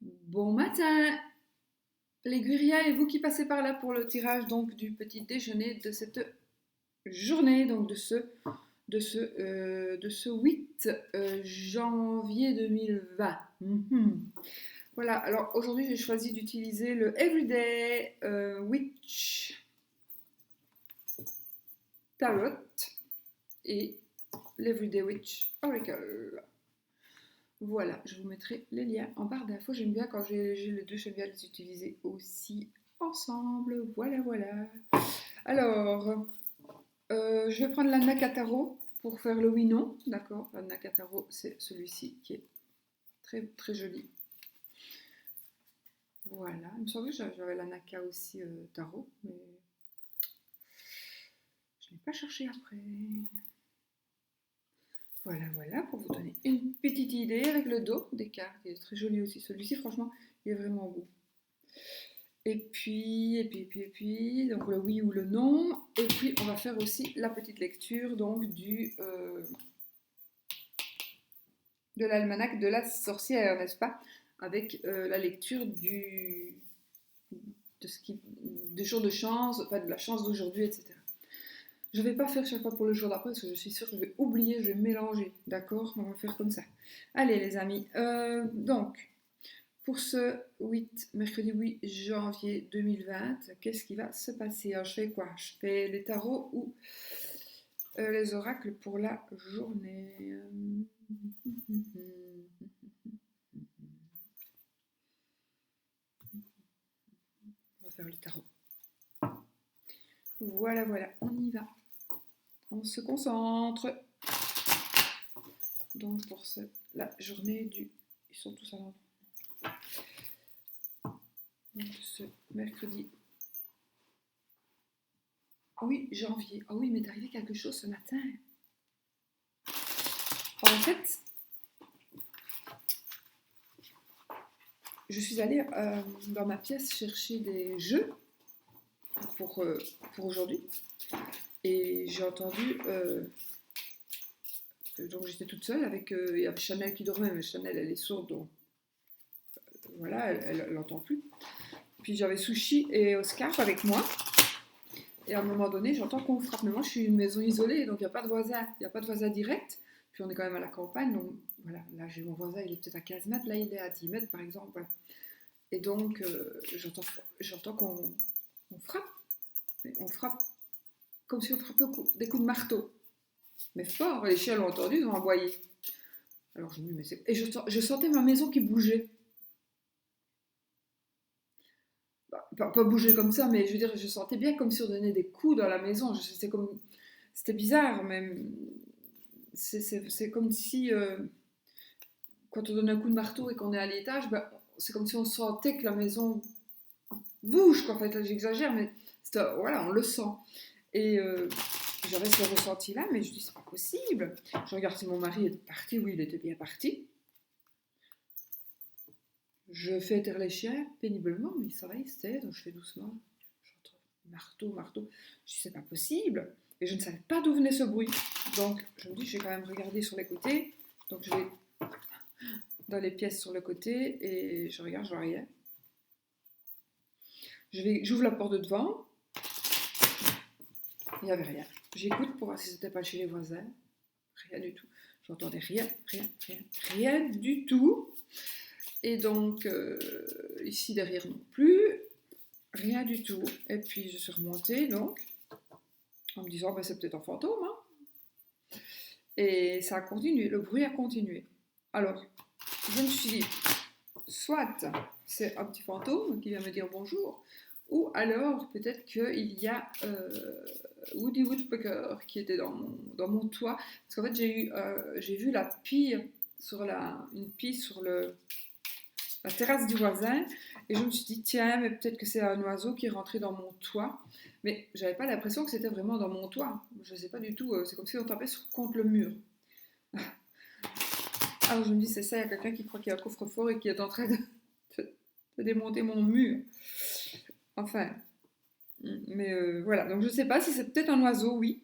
Bon matin, les Guria et vous qui passez par là pour le tirage donc du petit déjeuner de cette journée, donc de ce 8 janvier 2020. Voilà, alors aujourd'hui j'ai choisi d'utiliser le Everyday Witch Tarot et l'Everyday Witch Oracle. Voilà, je vous mettrai les liens en barre d'infos. J'aime bien quand j'ai les deux, j'aime bien les utiliser aussi ensemble. Voilà, voilà. Alors, je vais prendre la Nakataro pour faire le oui-non. D'accord, la Nakataro, c'est celui-ci qui est très, très joli. Voilà, il me semblait que j'avais la Naka aussi tarot, mais je n'ai pas cherché après. Voilà, voilà, pour vous donner une petite idée avec le dos des cartes. Il est très joli aussi. Celui-ci, franchement, il est vraiment beau. Et puis, donc le oui ou le non. Et puis, on va faire aussi la petite lecture donc de l'almanach de la sorcière, n'est-ce pas? Avec la lecture du jour de chance, enfin de la chance d'aujourd'hui, etc. Je ne vais pas faire chaque fois pour le jour d'après parce que je suis sûre que je vais oublier, je vais mélanger. D'accord? On va faire comme ça. Allez, les amis. Donc, pour ce mercredi 8 janvier 2020, qu'est-ce qui va se passer? Alors, je fais quoi? Je fais les tarots ou les oracles pour la journée. On va faire le tarot. Voilà, voilà, on y va. On se concentre. Donc, pour la journée du... Ils sont tous à l'endroit. Donc, ce mercredi. Ah oui, janvier. Ah oui, il m'est arrivé quelque chose ce matin. En fait, je suis allée dans ma pièce chercher des jeux pour aujourd'hui. Et j'ai entendu... donc j'étais toute seule avec... il y avait Chanel qui dormait, mais Chanel, elle est sourde, donc voilà, elle n'entend plus. Puis j'avais Sushi et Oscar avec moi. Et à un moment donné, j'entends qu'on frappe. Mais moi, je suis une maison isolée, donc il n'y a pas de voisin. Il n'y a pas de voisin direct. Puis on est quand même à la campagne, donc voilà. Là, j'ai mon voisin, il est peut-être à 15 mètres. Là, il est à 10 mètres, par exemple. Voilà. Et donc, j'entends qu'on frappe. Mais on frappe comme si on frappait des coups de marteau. Mais fort, les chiens l'ont entendu, ils ont aboyé. Alors je me dis, mais c'est... Et je sentais ma maison qui bougeait. Bah, pas bouger comme ça, mais je veux dire, je sentais bien comme si on donnait des coups dans la maison. C'était bizarre, mais c'est comme si quand on donne un coup de marteau et qu'on est à l'étage, bah, c'est comme si on sentait que la maison bouge, quoi. En fait, là, j'exagère, mais voilà, on le sent. Et j'avais ce ressenti-là, mais je dis, c'est pas possible. Je regarde si mon mari est parti. Oui, il était bien parti. Je fais taire les chiens péniblement, mais ça va, ils se taisent, donc je fais doucement. J'entends marteau, marteau. Je dis, c'est pas possible. Et je ne savais pas d'où venait ce bruit. Donc, je me dis, je vais quand même regarder sur les côtés. Donc, je vais dans les pièces sur le côté et je regarde, je vois rien. J'ouvre la porte de devant. Il n'y avait rien. J'écoute pour voir si c'était pas chez les voisins. Rien du tout. J'entendais rien, rien, rien, rien du tout. Et donc, ici derrière non plus, rien du tout. Et puis, je suis remontée, donc, en me disant, bah, c'est peut-être un fantôme. Hein. Et ça a continué, le bruit a continué. Alors, je me suis dit, soit c'est un petit fantôme qui vient me dire bonjour, ou alors peut-être qu'il y a Woody Woodpecker qui était dans mon toit. Parce qu'en fait, j'ai vu la pie une pie sur la terrasse du voisin, et je me suis dit, tiens, mais peut-être que c'est un oiseau qui est rentré dans mon toit. Mais j'avais pas l'impression que c'était vraiment dans mon toit. Je sais pas du tout, c'est comme si on tapait contre le mur. Alors je me dis, c'est ça, il y a quelqu'un qui croit qu'il y a un coffre-fort et qui est en train de démonter mon mur. Enfin, mais voilà. Donc je sais pas si c'est peut-être un oiseau, oui.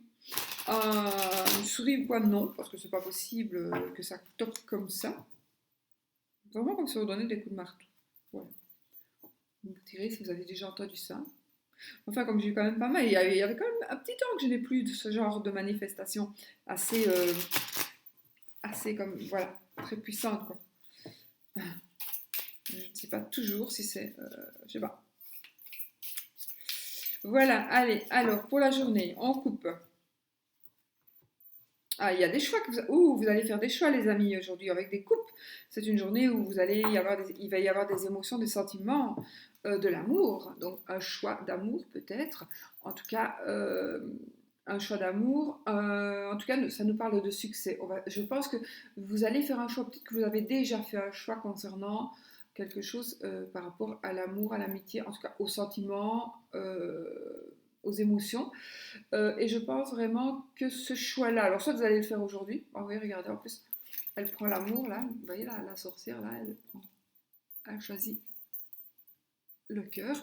Une souris ou quoi, non, parce que c'est pas possible que ça toque comme ça. Vraiment comme si on donnait des coups de marteau. Voilà. Vous me direz si vous avez déjà entendu ça. Enfin, comme j'ai quand même pas mal, il y avait quand même un petit temps que je n'ai plus de ce genre de manifestation assez, assez comme, voilà, très puissante, quoi. Je ne sais pas toujours si c'est, je sais pas. Voilà, allez, alors, pour la journée, on coupe. Ah, il y a des choix que vous allez faire des choix, les amis, aujourd'hui, avec des coupes. C'est une journée où il va y avoir des émotions, des sentiments, de l'amour. Donc, un choix d'amour, peut-être. En tout cas, un choix d'amour. En tout cas, ça nous parle de succès. Je pense que vous allez faire un choix. Peut-être que vous avez déjà fait un choix concernant quelque chose par rapport à l'amour, à l'amitié, en tout cas aux sentiments, aux émotions. Et je pense vraiment que ce choix-là, alors soit vous allez le faire aujourd'hui, ah oui, regardez, en plus, elle prend l'amour, là, vous voyez, la sorcière, là, elle choisit le cœur.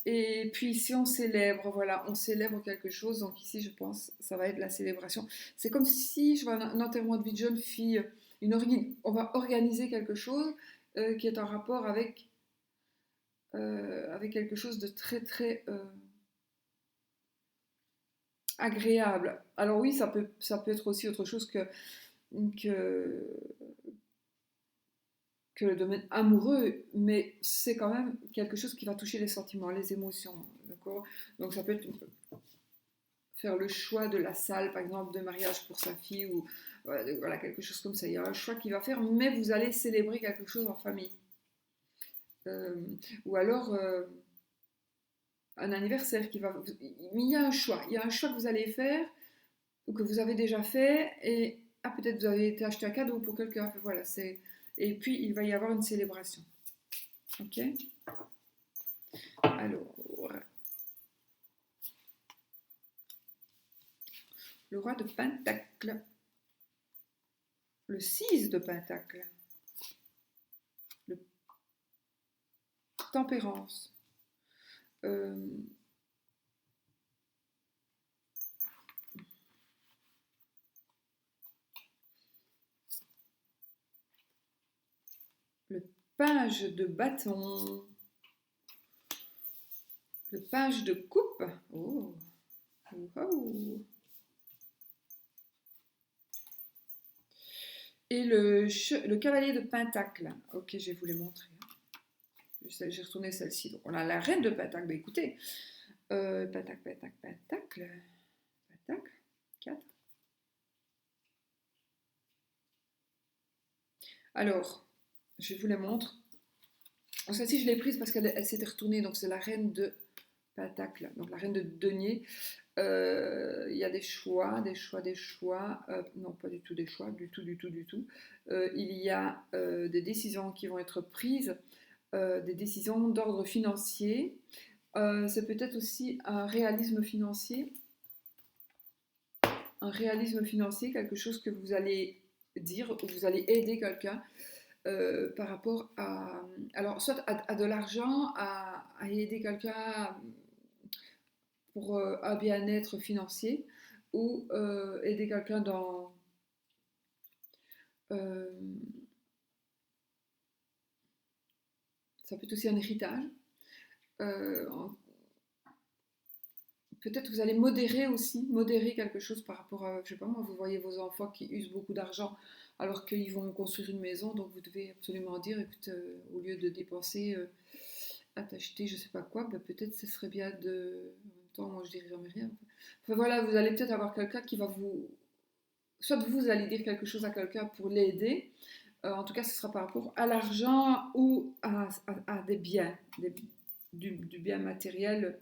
Et puis ici, on célèbre, voilà, on célèbre quelque chose, donc ici, je pense, ça va être la célébration. C'est comme si, je vois un enterrement de vie de jeune fille, on va organiser quelque chose qui est en rapport avec quelque chose de très, très agréable. Alors oui, ça peut être aussi autre chose que, que le domaine amoureux, mais c'est quand même quelque chose qui va toucher les sentiments, les émotions, d'accord. Donc ça peut être faire le choix de la salle, par exemple, de mariage pour sa fille, ou voilà, quelque chose comme ça. Il y a un choix qu'il va faire, mais vous allez célébrer quelque chose en famille. Euh, ou alors un anniversaire qui va... Mais il y a un choix que vous allez faire, ou que vous avez déjà fait, et ah, peut-être vous avez été acheté un cadeau pour quelqu'un, enfin, voilà, c'est... Et puis il va y avoir une célébration. Ok. Alors, le roi de Pentacle, le 6 de Pentacle, le Tempérance, euh, le Page de Bâton, le Page de Coupe, oh, oh, oh. Et le Cavalier de Pentacle. Ok, je vais vous les montrer. J'ai retourné celle-ci. Donc on a la Reine de Pentacle. Ben, écoutez, Pentacle, Pentacle, Pentacle, Pentacle, 4. Alors, je vous les montre. Celle-ci, je l'ai prise parce qu'elle s'était retournée. Donc, c'est la Reine de Pentacle. Donc, la Reine de Denier. Il y a des choix, des choix, des choix. Non, pas du tout des choix, du tout, du tout, du tout. Il y a des décisions qui vont être prises, des décisions d'ordre financier. C'est peut-être aussi un réalisme financier, quelque chose que vous allez dire, ou vous allez aider quelqu'un par rapport à, alors soit à de l'argent, à aider quelqu'un pour un bien-être financier, ou aider quelqu'un dans euh, ça peut être aussi un héritage. Euh, Peut-être vous allez modérer quelque chose par rapport à, je sais pas moi, vous voyez vos enfants qui usent beaucoup d'argent alors qu'ils vont construire une maison, donc vous devez absolument dire, écoute, au lieu de dépenser à t'acheter je sais pas quoi, ben peut-être ce serait bien de... En même temps, moi je dirais jamais rien. Enfin voilà, vous allez peut-être avoir quelqu'un qui va vous... Soit vous allez dire quelque chose à quelqu'un pour l'aider, en tout cas ce sera par rapport à l'argent ou à des biens, du bien matériel.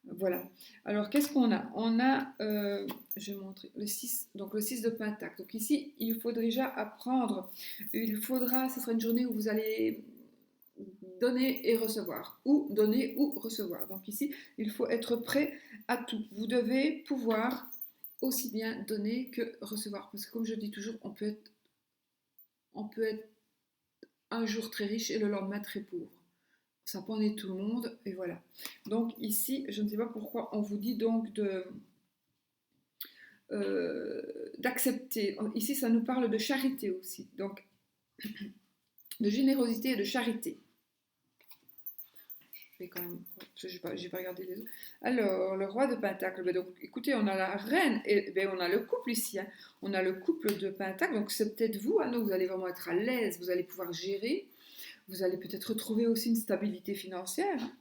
Voilà. Alors, qu'est-ce qu'on a? On a, je vais montrer, le 6, donc le 6 de Pentacle. Donc ici, il faudra déjà apprendre, ce sera une journée où vous allez donner et recevoir, ou donner ou recevoir. Donc ici, il faut être prêt à tout. Vous devez pouvoir aussi bien donner que recevoir. Parce que comme je dis toujours, on peut être un jour très riche et le lendemain très pauvre. Ça peut en être tout le monde, et voilà. Donc ici, je ne sais pas pourquoi on vous dit donc d'accepter. Ici, ça nous parle de charité aussi, donc de générosité et de charité. vais quand même, j'ai pas regardé les autres. Alors, le roi de Pentacle. Ben donc, écoutez, on a la reine et ben, on a le couple ici. Hein. On a le couple de Pentacle. Donc, c'est peut-être vous. Hein, donc, vous allez vraiment être à l'aise. Vous allez pouvoir gérer. Vous allez peut-être retrouver aussi une stabilité financière. Hein.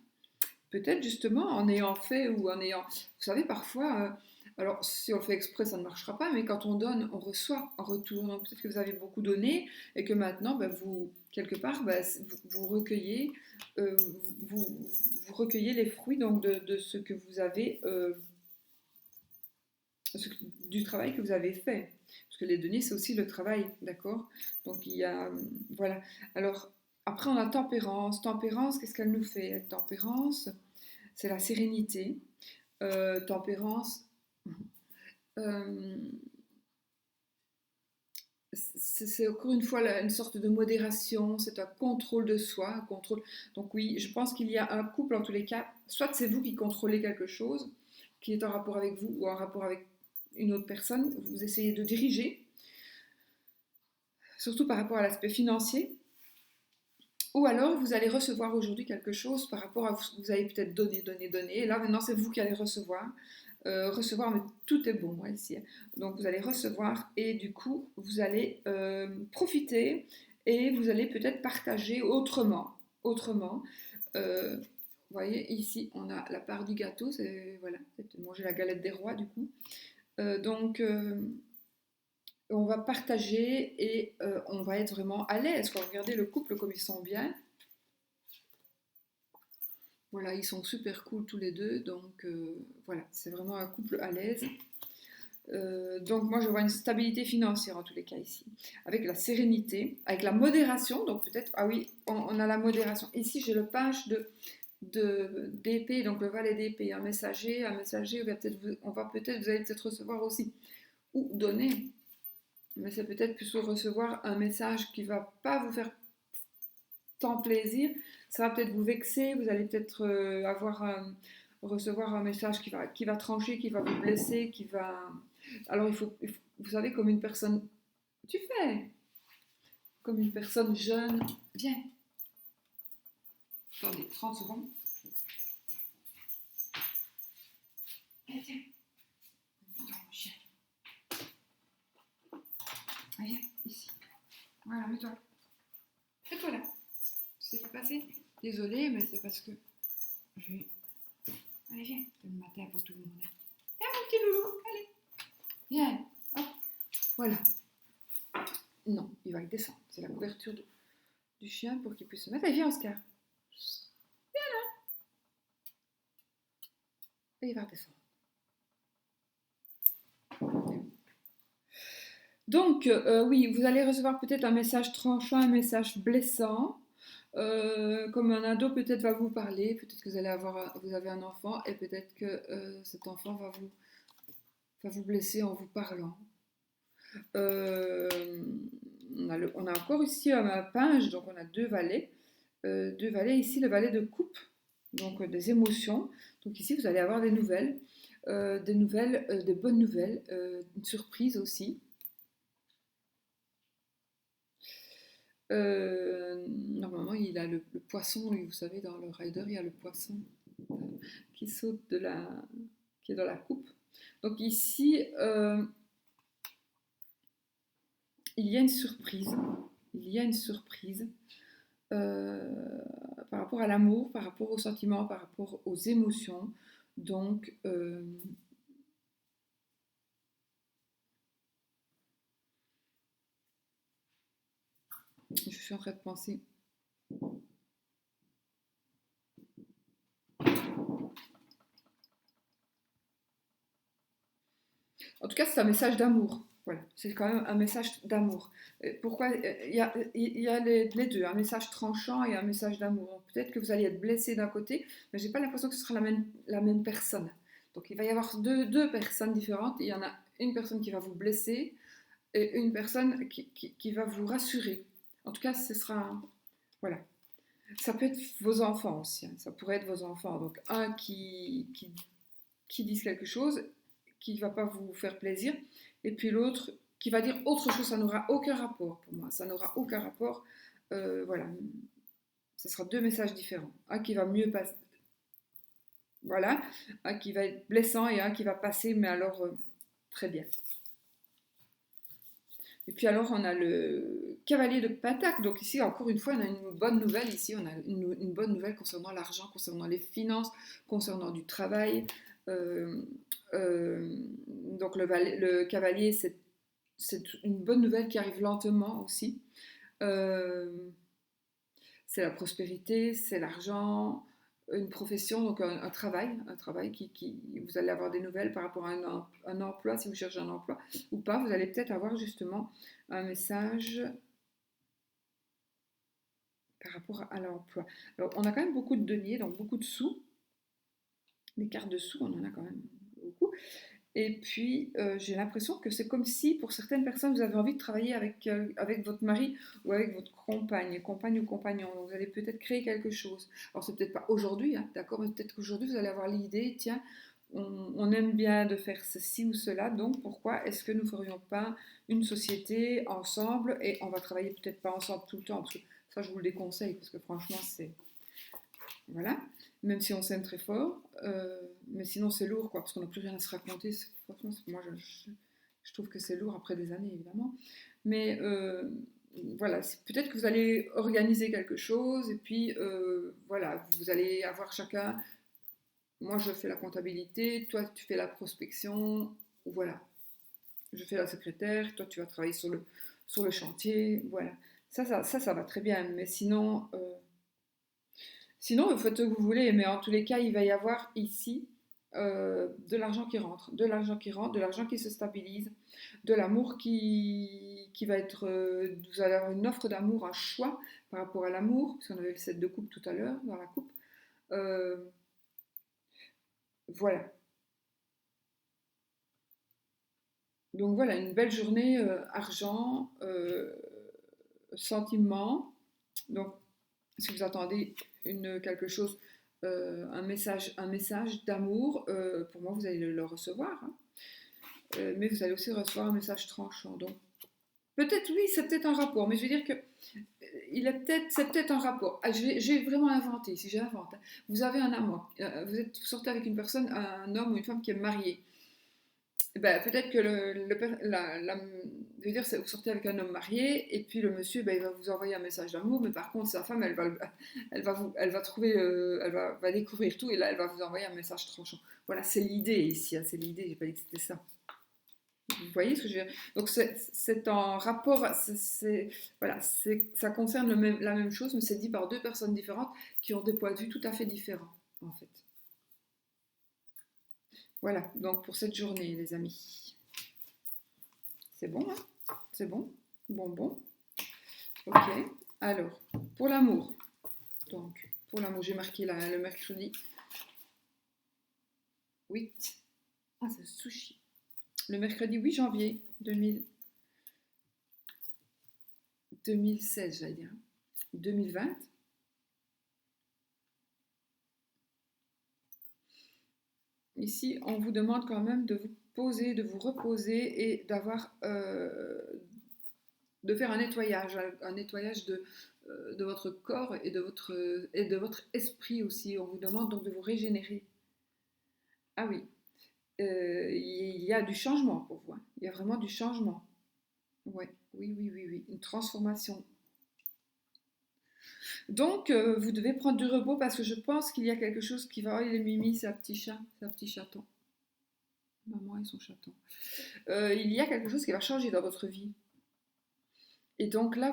Peut-être justement en ayant fait ou en ayant. Vous savez, parfois. Alors, si on le fait exprès, ça ne marchera pas, mais quand on donne, on reçoit en retour. Donc, peut-être que vous avez beaucoup donné et que maintenant, ben, vous, quelque part, ben, vous recueillez, euh, vous, vous recueillez les fruits donc, de ce que vous avez, du travail que vous avez fait. Parce que les données, c'est aussi le travail, d'accord. Donc, il y a. Voilà. Alors, après, on a tempérance. Tempérance, qu'est-ce qu'elle nous fait? Tempérance, c'est la sérénité. Tempérance. Euh, c'est encore une fois une sorte de modération, c'est un contrôle de soi, un contrôle. Donc oui, je pense qu'il y a un couple en tous les cas, soit c'est vous qui contrôlez quelque chose qui est en rapport avec vous ou en rapport avec une autre personne, vous essayez de diriger, surtout par rapport à l'aspect financier, ou alors vous allez recevoir aujourd'hui quelque chose par rapport à ce que vous avez peut-être donné, et là maintenant c'est vous qui allez recevoir. Recevoir, mais tout est bon ouais, ici. Donc vous allez recevoir et du coup vous allez profiter et vous allez peut-être partager autrement. Autrement. Vous voyez, ici on a la part du gâteau, c'est voilà, c'est manger la galette des rois du coup. Donc on va partager et on va être vraiment à l'aise. Regardez le couple comme ils sont bien. Voilà, ils sont super cool tous les deux, donc voilà, c'est vraiment un couple à l'aise. Donc moi je vois une stabilité financière en tous les cas ici, avec la sérénité, avec la modération, donc peut-être, ah oui, on a la modération. Ici j'ai le page d'épée, donc le valet d'épée, un messager, on va peut-être, vous allez peut-être recevoir aussi, ou donner, mais c'est peut-être plutôt recevoir un message qui va pas vous faire tant plaisir, ça va peut-être vous vexer, vous allez peut-être recevoir un message qui va trancher, qui va vous blesser, qui va... Alors vous savez, comme une personne... Tu fais comme une personne jeune... Viens. Attendez, 30 secondes. Allez, viens. Attends, mon chien. Allez, viens, ici. Voilà, mets-toi. Mets-toi là. Tu sais pas passer? Désolée, mais c'est parce que... Allez, viens. C'est le matin pour tout le monde. Viens, mon petit loulou. Allez. Viens. Hop. Voilà. Non, il va descendre. C'est la couverture du chien pour qu'il puisse se mettre. Allez, viens, Oscar. Viens là. Et il va redescendre. Donc, oui, vous allez recevoir peut-être un message tranchant, un message blessant. Comme un ado peut-être va vous parler, peut-être que vous avez un enfant et peut-être que cet enfant va vous blesser en vous parlant. Euh, on a encore ici un page, donc on a deux valets. Deux valets, ici le valet de coupe, donc des émotions. Donc ici vous allez avoir des nouvelles, des bonnes nouvelles, une surprise aussi. Normalement, il a le poisson, lui, vous savez, dans le rider, il y a le poisson qui saute qui est dans la coupe. Donc ici, il y a une surprise. Il y a une surprise par rapport à l'amour, par rapport aux sentiments, par rapport aux émotions. Donc, je suis en train de penser. En tout cas, c'est un message d'amour. Voilà, c'est quand même un message d'amour. Pourquoi il y a les deux, un message tranchant et un message d'amour. Peut-être que vous allez être blessé d'un côté, mais j'ai pas l'impression que ce sera la même personne. Donc il va y avoir deux personnes différentes. Il y en a une personne qui va vous blesser et une personne qui va vous rassurer. En tout cas, ce sera... Voilà. Ça peut être vos enfants aussi. Hein. Ça pourrait être vos enfants. Donc un qui disent quelque chose qui ne va pas vous faire plaisir, et puis l'autre qui va dire autre chose, ça n'aura aucun rapport pour moi, ça n'aura aucun rapport, voilà, ce sera deux messages différents, un qui va mieux passer, Voilà, un qui va être blessant et un qui va passer, mais alors très bien. Et puis alors on a le cavalier de Pentacle. Donc ici encore une fois on a une bonne nouvelle. Ici on a une bonne nouvelle concernant l'argent, concernant les finances, concernant du travail. Euh, donc le cavalier c'est une bonne nouvelle qui arrive lentement aussi. Euh, c'est la prospérité, c'est l'argent, une profession, donc un travail vous allez avoir des nouvelles par rapport à un emploi, si vous cherchez un emploi ou pas, vous allez peut-être avoir justement un message par rapport à l'emploi. Alors, on a quand même beaucoup de deniers, donc beaucoup de sous, des cartes de sous, on en a quand même beaucoup. Et puis, j'ai l'impression que c'est comme si, pour certaines personnes, vous avez envie de travailler avec votre mari ou avec votre compagne ou compagnon. Donc, vous allez peut-être créer quelque chose. Alors, c'est peut-être pas aujourd'hui, hein, d'accord, mais peut-être qu'aujourd'hui, vous allez avoir l'idée, tiens, on aime bien de faire ceci ou cela, donc pourquoi est-ce que nous ne ferions pas une société ensemble et on va travailler peut-être pas ensemble tout le temps, parce que ça, je vous le déconseille, parce que franchement, c'est voilà, même si on s'aime très fort, mais sinon c'est lourd, quoi, parce qu'on n'a plus rien à se raconter. Franchement, moi je trouve que c'est lourd après des années, évidemment. Mais voilà, peut-être que vous allez organiser quelque chose, et puis voilà, vous allez avoir chacun, moi je fais la comptabilité, toi tu fais la prospection, voilà, je fais la secrétaire, toi tu vas travailler sur le chantier, voilà. Ça va très bien, mais sinon, vous faites ce que vous voulez, mais en tous les cas, il va y avoir ici de l'argent qui rentre, de l'argent qui rentre, de l'argent qui se stabilise, de l'amour qui va être... vous allez avoir une offre d'amour, un choix par rapport à l'amour, parce qu'on avait le set de coupe tout à l'heure, dans la coupe. Euh, voilà. Donc voilà, une belle journée, argent, sentiment. Donc, si vous attendez quelque chose, un message d'amour, pour moi, vous allez le recevoir. Hein. Mais vous allez aussi recevoir un message tranchant. Donc, peut-être, oui, c'est peut-être un rapport, mais je veux dire que c'est peut-être un rapport. Ah, j'ai vraiment inventé, si j'invente. Hein. Vous avez un amour, vous sortez avec une personne, un homme ou une femme qui est marié. Ben, peut-être que je veux dire, vous sortez avec un homme marié et puis le monsieur, ben, il va vous envoyer un message d'amour, mais par contre sa femme, elle va trouver, va découvrir tout et là, elle va vous envoyer un message tranchant. Voilà, c'est l'idée ici, hein, c'est l'idée. J'ai pas dit que c'était ça. Vous voyez ce que je veux dire? Donc c'est en rapport, voilà, ça concerne la même chose, mais c'est dit par deux personnes différentes qui ont des points de vue tout à fait différents, en fait. Voilà, donc pour cette journée, les amis. C'est bon, hein? C'est bon? Bon. Ok. Alors, pour l'amour. Donc, pour l'amour, j'ai marqué le mercredi 8. Ah, c'est sushi. Le mercredi 8 janvier 2016, j'allais dire. 2020. Ici, on vous demande quand même de vous poser, de vous reposer et de faire un nettoyage de votre corps et de votre esprit aussi. On vous demande donc de vous régénérer. Ah oui, il y a du changement pour vous. Hein. Il y a vraiment du changement. Ouais, oui. Une transformation. Donc, vous devez prendre du repos parce que je pense qu'il y a quelque chose qui va. Oh, il est Mimi, c'est un petit chaton. Maman et son chaton. Il y a quelque chose qui va changer dans votre vie. Et donc là,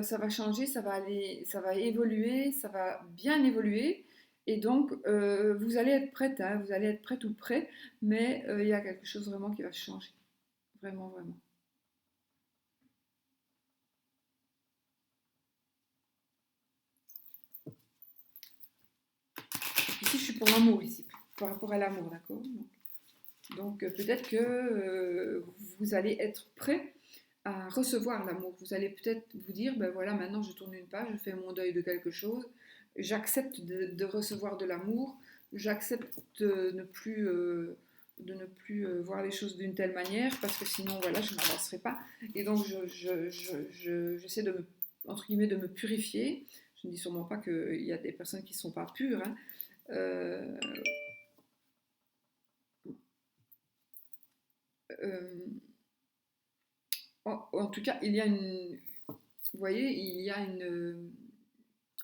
ça va changer, ça va évoluer, ça va bien évoluer. Et donc, vous allez être prête, hein, vous allez être prête ou prêt, mais il y a quelque chose vraiment qui va changer. Vraiment. Ici, je suis pour l'amour, ici, par rapport à l'amour, d'accord? Donc peut-être que vous allez être prêt à recevoir l'amour. Vous allez peut-être vous dire, ben voilà, maintenant je tourne une page, je fais mon deuil de quelque chose, j'accepte de recevoir de l'amour, j'accepte de ne plus voir les choses d'une telle manière, parce que sinon, voilà, je n'avancerai pas. Et donc, j'essaie de entre guillemets, de me purifier. Je ne dis sûrement pas qu'il y a des personnes qui ne sont pas pures, hein, Euh, euh, en tout cas, il y a vous voyez, il y a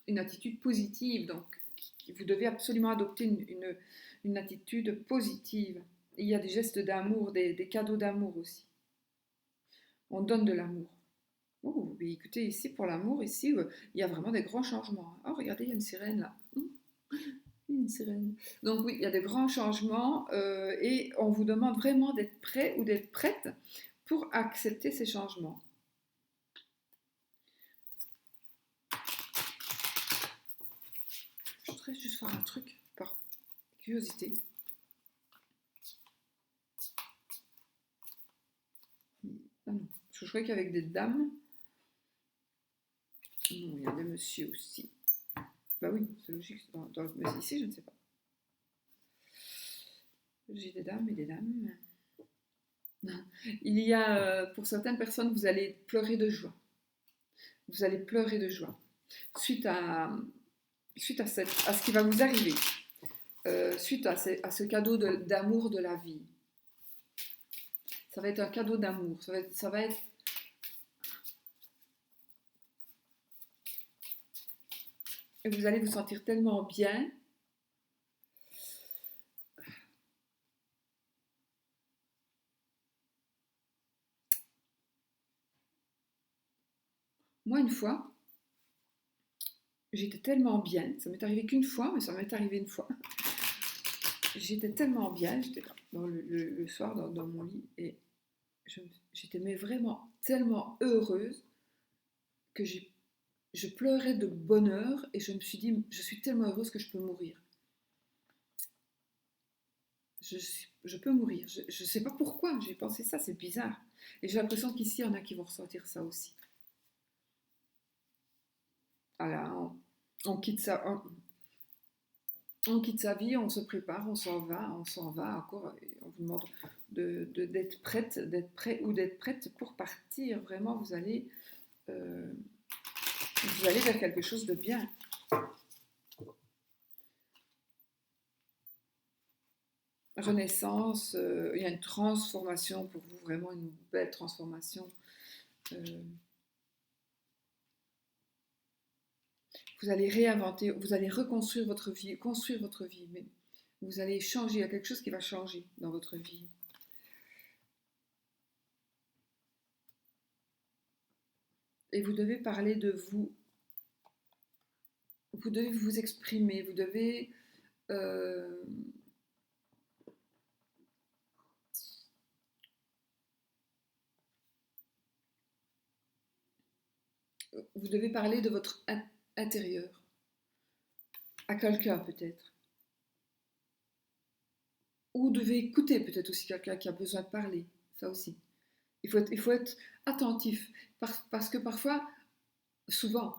une attitude positive. Donc, vous devez absolument adopter une attitude positive. Il y a des gestes d'amour, des cadeaux d'amour aussi. On donne de l'amour. Oh, mais écoutez, ici, pour l'amour, ici, il y a vraiment des grands changements. Oh, regardez, il y a une sirène là. Une sirène. Donc oui, il y a des grands changements et on vous demande vraiment d'être prêt ou d'être prête pour accepter ces changements. Je voudrais juste faire un truc par curiosité. Ah non, je croyais qu'avec des dames. Non, il y a des messieurs aussi. Bah oui, c'est logique. Mais ici, je ne sais pas. J'ai des dames et des dames. Il y a, pour certaines personnes, vous allez pleurer de joie. Vous allez pleurer de joie suite à ce qui va vous arriver, suite à ce cadeau d'amour de la vie. Ça va être un cadeau d'amour. Ça va être. Et vous allez vous sentir tellement bien. Moi, une fois, j'étais tellement bien. Ça m'est arrivé qu'une fois, mais ça m'est arrivé une fois. J'étais tellement bien. J'étais le soir dans mon lit et j'étais mais vraiment tellement heureuse que je pleurais de bonheur et je me suis dit, je suis tellement heureuse que je peux mourir. Je peux mourir. Je ne sais pas pourquoi j'ai pensé ça, c'est bizarre. Et j'ai l'impression qu'ici, il y en a qui vont ressentir ça aussi. Voilà, on quitte ça, on quitte sa vie, on se prépare, on s'en va encore. Et on vous demande d'être prête, d'être prêt ou d'être prête pour partir. Vraiment, euh, vous allez vers quelque chose de bien. Renaissance, il y a une transformation pour vous, vraiment une belle transformation. Euh, vous allez réinventer, vous allez reconstruire votre vie, construire votre vie, mais vous allez changer, il y a quelque chose qui va changer dans votre vie. Et vous devez parler de vous devez vous exprimer, euh, vous devez parler de votre intérieur, à quelqu'un peut-être. Ou vous devez écouter peut-être aussi quelqu'un qui a besoin de parler, ça aussi. Il faut être attentif, parce que parfois, souvent,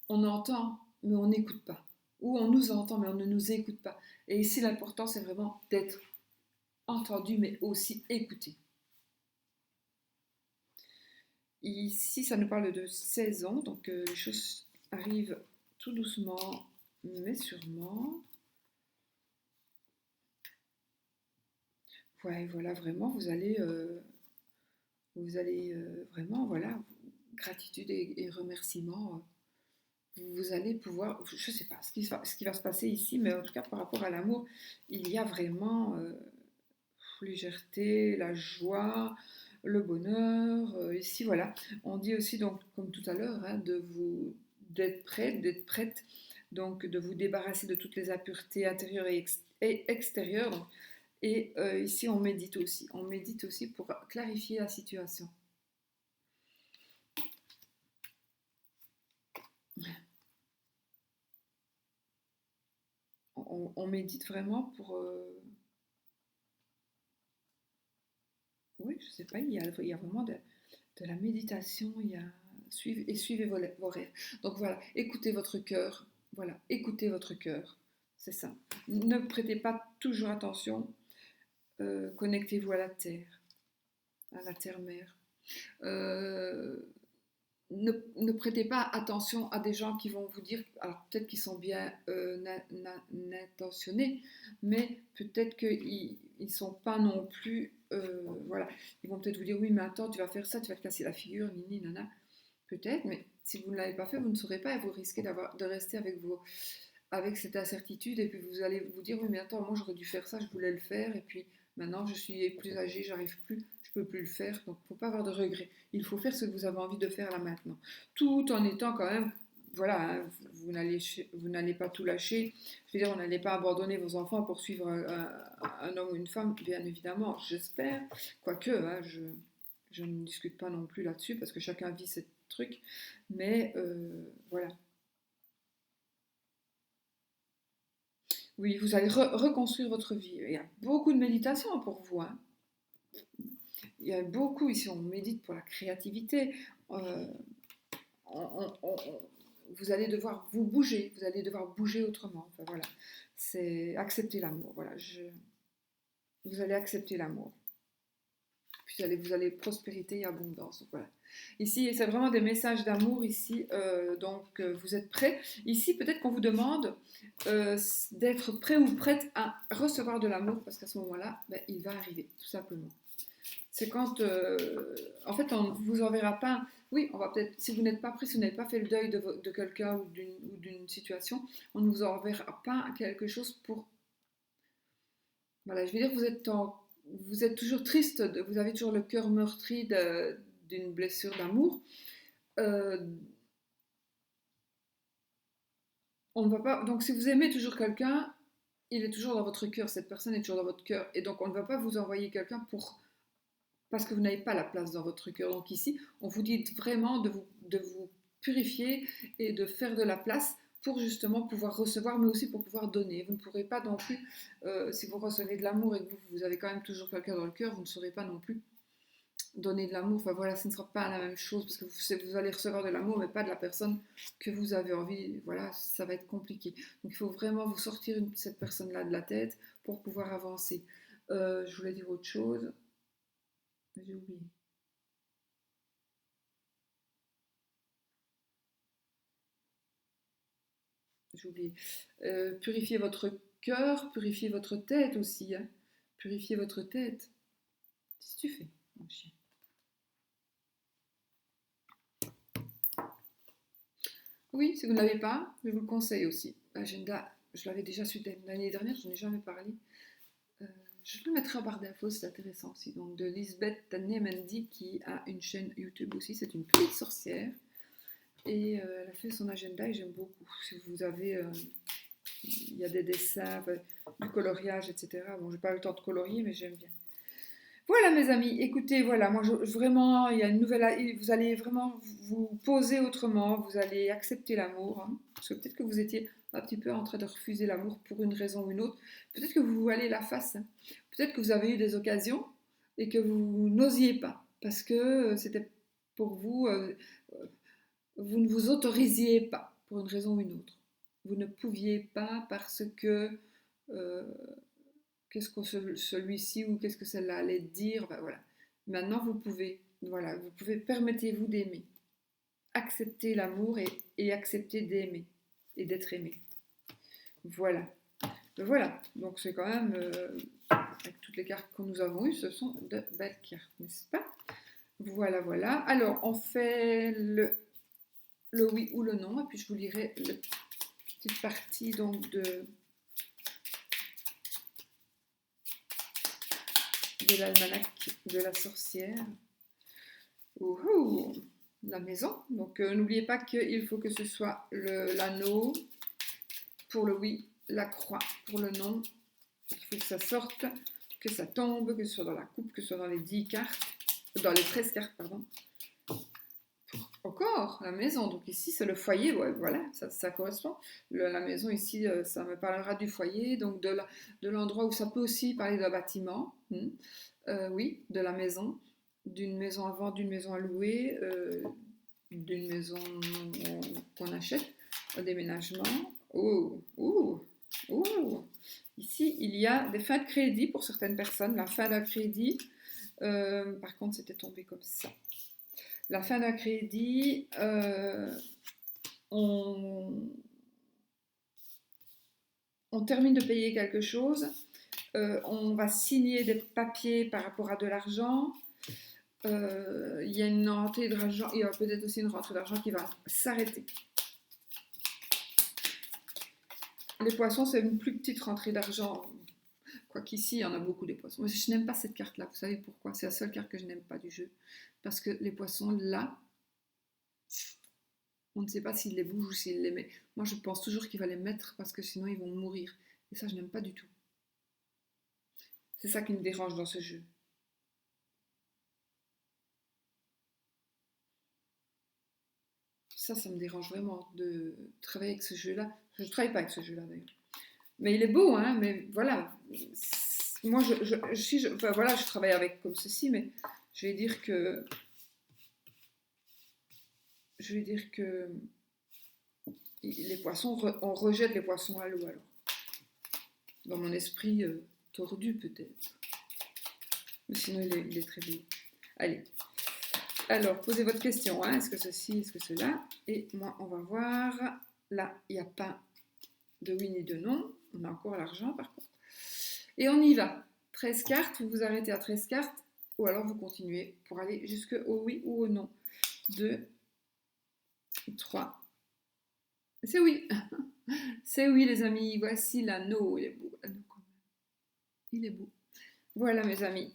on entend, mais on n'écoute pas. Ou on nous entend, mais on ne nous écoute pas. Et ici, l'important, c'est vraiment d'être entendu, mais aussi écouté. Ici, ça nous parle de 16 ans, donc les choses arrivent tout doucement, mais sûrement. Ouais, voilà, vraiment, vous allez vraiment, voilà, gratitude et remerciement. Vous allez pouvoir, je ne sais pas ce qui va se passer ici, mais en tout cas par rapport à l'amour, il y a vraiment légèreté, la joie, le bonheur. Ici, voilà, on dit aussi donc, comme tout à l'heure, hein, d'être prête, donc de vous débarrasser de toutes les impuretés intérieures et extérieures. Donc, et ici, on médite aussi pour clarifier la situation. On médite vraiment pour oui, je sais pas, il y a vraiment de la méditation, il y a suivez vos rêves. Donc voilà, écoutez votre cœur, voilà, écoutez votre cœur, c'est ça. Ne prêtez pas toujours attention, connectez-vous à la terre mère. Euh, ne prêtez pas attention à des gens qui vont vous dire, alors peut-être qu'ils sont bien intentionnés, mais peut-être qu'ils ne sont pas non plus, voilà, ils vont peut-être vous dire, oui, mais attends, tu vas faire ça, tu vas te casser la figure, nini, nana, peut-être, mais si vous ne l'avez pas fait, vous ne saurez pas et vous risquez de rester avec cette incertitude et puis vous allez vous dire, oui, mais attends, moi j'aurais dû faire ça, je voulais le faire, et puis maintenant je suis plus âgée, j'arrive plus, je peux plus le faire, donc il ne faut pas avoir de regrets. Il faut faire ce que vous avez envie de faire là maintenant, tout en étant quand même, voilà, hein, vous n'allez pas tout lâcher, je veux dire, vous n'allez pas abandonner vos enfants pour suivre un homme ou une femme, bien évidemment, j'espère, quoique, hein, je ne discute pas non plus là-dessus, parce que chacun vit ses trucs, mais voilà. Oui, vous allez reconstruire votre vie. Il y a beaucoup de méditation pour vous, hein. Il y a beaucoup ici, on médite pour la créativité. Euh, vous allez devoir vous allez devoir bouger autrement. Enfin, voilà, c'est accepter l'amour. Voilà, vous allez accepter l'amour. Puis vous allez prospérité et abondance. Voilà. Ici, c'est vraiment des messages d'amour ici. Donc, vous êtes prêts. Ici, peut-être qu'on vous demande d'être prêt ou prête à recevoir de l'amour, parce qu'à ce moment-là, ben, il va arriver, tout simplement. C'est quand, en fait, on ne vous enverra pas. Oui, on va peut-être, si vous n'êtes pas prêt, si vous n'avez pas fait le deuil de quelqu'un ou d'une situation, on ne vous enverra pas quelque chose pour. Voilà, je veux dire, vous êtes toujours triste, vous avez toujours le cœur meurtri d'une blessure d'amour. Euh, on ne va pas. Donc, si vous aimez toujours quelqu'un, il est toujours dans votre cœur. Cette personne est toujours dans votre cœur, et donc on ne va pas vous envoyer quelqu'un parce que vous n'avez pas la place dans votre cœur. Donc ici, on vous dit vraiment de vous purifier et de faire de la place pour justement pouvoir recevoir, mais aussi pour pouvoir donner. Vous ne pourrez pas non plus, si vous recevez de l'amour et que vous avez quand même toujours quelqu'un dans le cœur, vous ne saurez pas non plus donner de l'amour. Enfin voilà, ce ne sera pas la même chose parce que vous allez recevoir de l'amour, mais pas de la personne que vous avez envie. Voilà, ça va être compliqué. Donc il faut vraiment vous sortir cette personne-là de la tête pour pouvoir avancer. Je voulais dire autre chose. J'ai oublié. J'ai oublié. Purifiez votre cœur, purifiez votre tête aussi. Hein. Purifiez votre tête. Qu'est-ce que tu fais, mon chien? Oui, si vous ne l'avez pas, je vous le conseille aussi. L'agenda, je l'avais déjà su l'année dernière, je n'en ai jamais parlé. Euh, je le mettrai en barre d'infos, c'est intéressant aussi. Donc de Lisbeth Nemendi qui a une chaîne YouTube aussi, c'est une petite sorcière. Et elle a fait son agenda et j'aime beaucoup. Si vous avez il y a des dessins, du coloriage, etc. Bon, j'ai pas eu le temps de colorier, mais j'aime bien. Voilà, mes amis. Écoutez, voilà, moi, vraiment, il y a une nouvelle. Vous allez vraiment vous poser autrement. Vous allez accepter l'amour. Hein, parce que peut-être que vous étiez un petit peu en train de refuser l'amour pour une raison ou une autre. Peut-être que vous voilez la face. Hein. Peut-être que vous avez eu des occasions et que vous n'osiez pas parce que c'était pour vous. Vous ne vous autorisiez pas pour une raison ou une autre. Vous ne pouviez pas parce que euh, qu'est-ce que celui-ci ou qu'est-ce que celle-là allait dire. Ben voilà. Maintenant, vous pouvez. Voilà, vous pouvez. Permettez-vous d'aimer. Accepter l'amour et accepter d'aimer et d'être aimé. Voilà. Voilà. Donc c'est quand même, avec toutes les cartes que nous avons eues, ce sont de belles cartes, n'est-ce pas? Voilà, voilà. Alors, on fait le oui ou le non, et puis je vous lirai la petite partie donc de l'almanach de la sorcière. Ouhou, la maison. Donc n'oubliez pas qu'il faut que ce soit l'anneau pour le oui, la croix pour le non. Il faut que ça sorte, que ça tombe, que ce soit dans la coupe, que ce soit dans les 10 cartes, dans les 13 cartes, pardon. Encore la maison, donc ici c'est le foyer, ouais, voilà, ça correspond. La maison ici, ça me parlera du foyer, donc de l'endroit où ça peut aussi parler d'un bâtiment, oui, de la maison, d'une maison à vendre, d'une maison à louer, d'une maison qu'on achète, un déménagement. Oh, oh, oh. Ici, il y a des fins de crédit pour certaines personnes, la fin d'un crédit, par contre c'était tombé comme ça. La fin d'un crédit, on termine de payer quelque chose, on va signer des papiers par rapport à de l'argent, il y a une rentrée d'argent, il y a peut-être aussi une rentrée d'argent qui va s'arrêter. Les poissons, c'est une plus petite rentrée d'argent, quoiqu'ici, il y en a beaucoup des poissons. Mais je n'aime pas cette carte-là, vous savez pourquoi? C'est la seule carte que je n'aime pas du jeu. Parce que les poissons, là, on ne sait pas s'ils les bougent ou s'ils les mettent. Moi, je pense toujours qu'il va les mettre parce que sinon, ils vont mourir. Et ça, je n'aime pas du tout. C'est ça qui me dérange dans ce jeu. Ça me dérange vraiment de travailler avec ce jeu-là. Je ne travaille pas avec ce jeu-là, d'ailleurs. Mais il est beau, hein, mais voilà. Moi, enfin, voilà, je travaille avec comme ceci, mais je vais dire que... les poissons, on rejette les poissons à l'eau, alors. Dans mon esprit tordu, peut-être. Mais sinon, il est très beau. Allez. Alors, posez votre question, hein. Est-ce que ceci, est-ce que cela? Et moi, on va voir. Là, il n'y a pas de oui ni de non. On a encore l'argent, par contre. Et on y va. 13 cartes, vous vous arrêtez à 13 cartes, ou alors vous continuez pour aller jusqu'au oui ou au non. 2, 3. C'est oui. C'est oui, les amis. Voici l'anneau. Il est beau, l'anneau, quand même. Il est beau. Voilà, mes amis.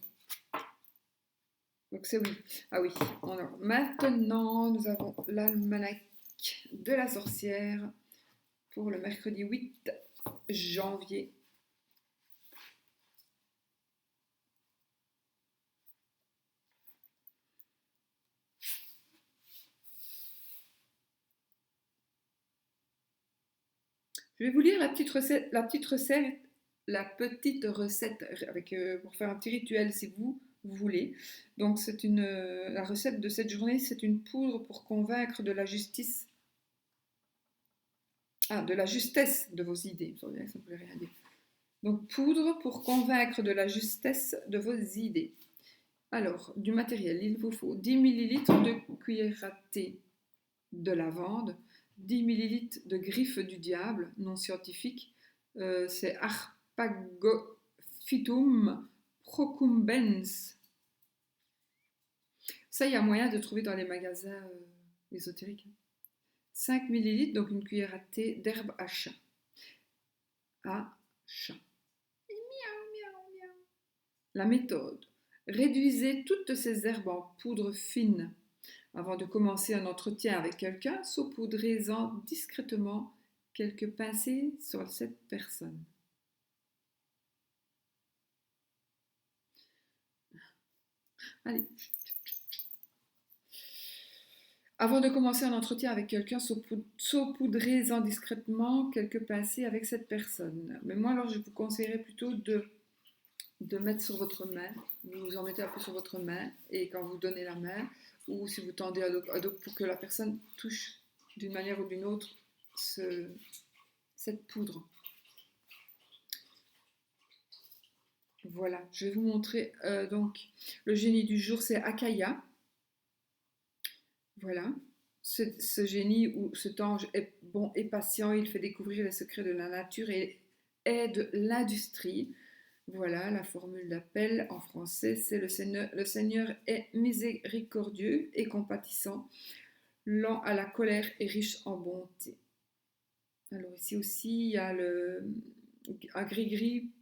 Donc c'est oui. Ah oui. Alors, maintenant, nous avons l'almanach de la sorcière pour le mercredi 8 janvier. Je vais vous lire la petite recette avec, pour faire un petit rituel si vous voulez. Donc c'est la recette de cette journée, c'est une poudre pour convaincre de la justice, de la justesse de vos idées. Ça ne voulait rien dire. Donc poudre pour convaincre de la justesse de vos idées. Alors, du matériel, il vous faut 10 ml de cuillère à thé de lavande, 10 ml de griffe du diable, non scientifique, c'est Arpagophytum procumbens. Ça, il y a moyen de trouver dans les magasins ésotériques. 5 ml, donc une cuillère à thé d'herbe à chat. À chat. La méthode. Réduisez toutes ces herbes en poudre fine. Avant de commencer un entretien avec quelqu'un, saupoudrez-en discrètement quelques pincées sur cette personne. Allez. Avant de commencer un entretien avec quelqu'un, saupoudrez-en discrètement quelques pincées avec cette personne. Mais moi, alors, je vous conseillerais plutôt de mettre sur votre main. Vous en mettez un peu sur votre main et quand vous donnez la main, ou si vous tendez à dos pour que la personne touche d'une manière ou d'une autre cette poudre. Voilà, je vais vous montrer donc le génie du jour, c'est Akaya. Voilà, ce génie ou cet ange est bon et patient, il fait découvrir les secrets de la nature et aide l'industrie. Voilà, la formule d'appel en français, c'est le Seigneur est miséricordieux et compatissant, lent à la colère et riche en bonté. Alors ici aussi, il y a un gris-gris,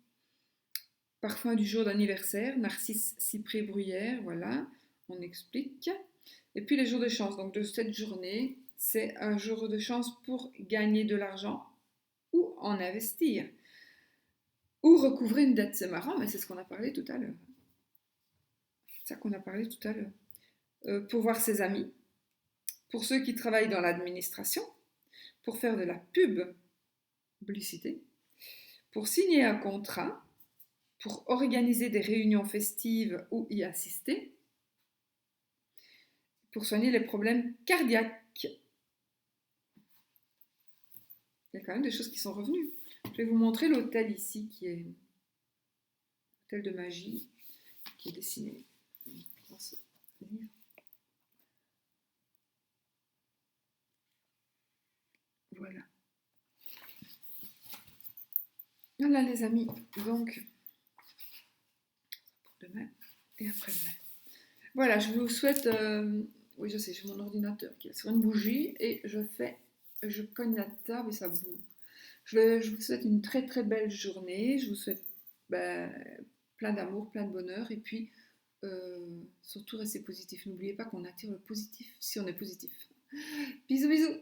parfum du jour d'anniversaire, narcisse, cyprès, bruyère, voilà, on explique. Et puis les jours de chance, donc de cette journée, c'est un jour de chance pour gagner de l'argent ou en investir. Ou recouvrer une dette, c'est marrant, mais c'est ce qu'on a parlé tout à l'heure. C'est ça qu'on a parlé tout à l'heure. Pour voir ses amis, pour ceux qui travaillent dans l'administration, pour faire de la publicité, pour signer un contrat, pour organiser des réunions festives ou y assister, pour soigner les problèmes cardiaques. Il y a quand même des choses qui sont revenues. Je vais vous montrer l'hôtel ici, qui est l'hôtel de magie, qui est dessiné dans ce livre. Voilà. Voilà les amis, donc pour demain et après-demain. Voilà, je vous souhaite... oui, je sais, j'ai mon ordinateur qui est sur une bougie et je cogne la table et ça bouge. Je vous souhaite une très très belle journée. Je vous souhaite ben, plein d'amour, plein de bonheur et puis surtout restez positif. N'oubliez pas qu'on attire le positif si on est positif. Bisous bisous.